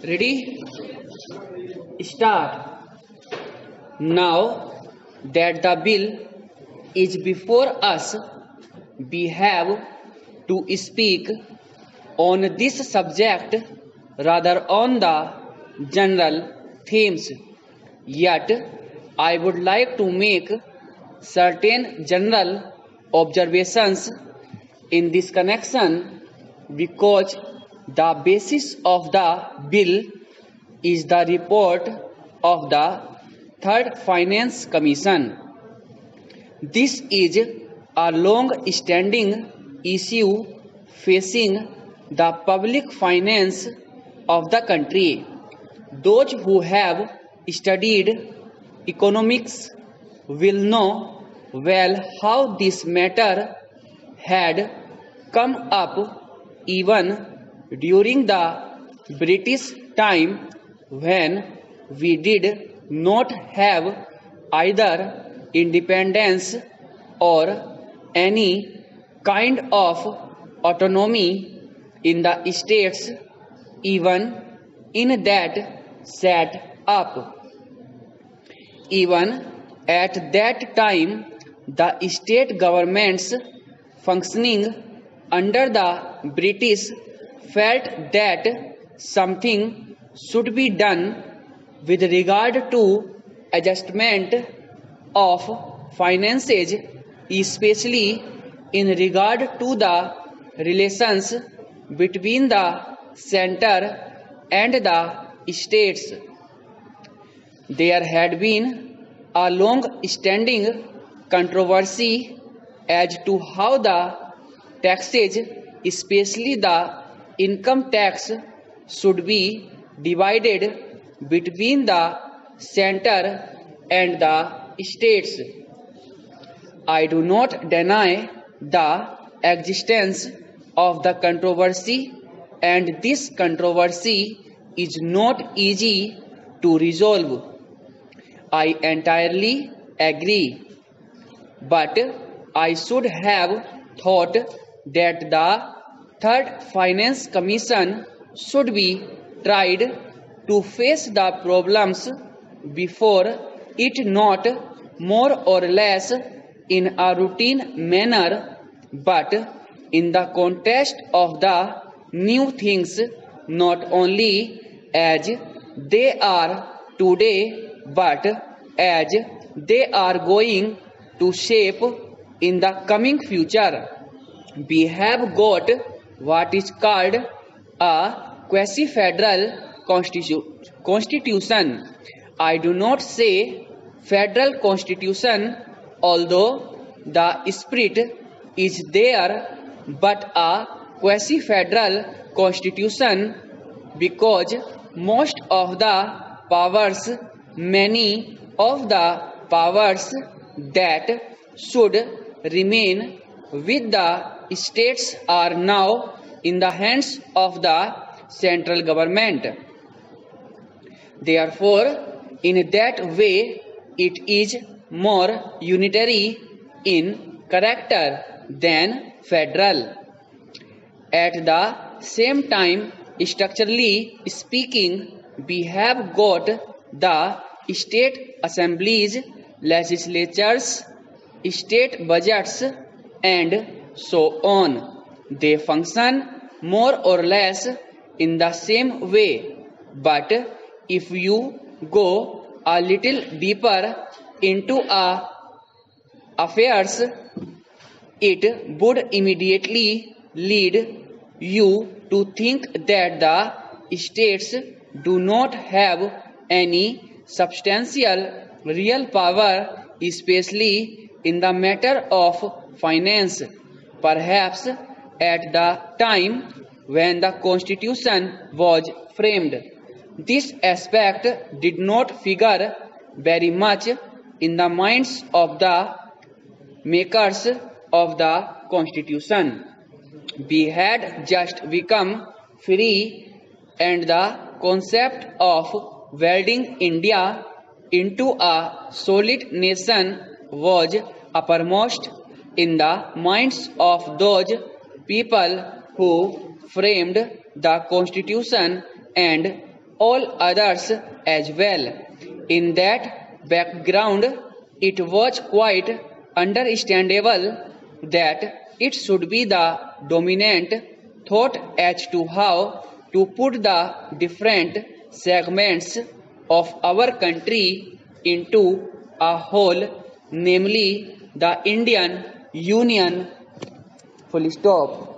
Ready? Start. Now that the bill is before us, we have to speak on this subject rather on the general themes. Yet, I would like to make certain general observations in this connection because the basis of the bill is the report of the Third Finance Commission. This is a long-standing issue facing the public finance of the country. Those who have studied economics will know well how this matter had come up even during the British time when we did not have either independence or any kind of autonomy in the states, even in that set up. Even at that time, the state governments functioning under the British felt that something should be done with regard to adjustment of finances, especially in regard to the relations between the center and the states. There had been a long-standing controversy as to how the taxes, especially the income tax, should be divided between the center and the states. I do not deny the existence of the controversy, and this controversy is not easy to resolve. I entirely agree, but I should have thought that the Third Finance Commission should be tried to face the problems before it, not more or less in a routine manner, but in the context of the new things, not only as they are today, but as they are going to shape in the coming future. We have got what is called a quasi-federal constitution. I do not say federal constitution, although the spirit is there, but a quasi-federal constitution because most of the powers, many of the powers that should remain with the states are now in the hands of the central government. Therefore, in that way, it is more unitary in character than federal. At the same time, structurally speaking, we have got the state assemblies, legislatures, state budgets, and so on. They function more or less in the same way, but if you go a little deeper into affairs, it would immediately lead you to think that the states do not have any substantial real power, especially in the matter of finance. Perhaps at the time when the Constitution was framed, this aspect did not figure very much in the minds of the makers of the Constitution. We had just become free, and the concept of welding India into a solid nation was uppermost in the minds of those people who framed the Constitution and all others as well. In that background, it was quite understandable that it should be the dominant thought as to how to put the different segments of our country into a whole, namely the Indian Union. Full stop.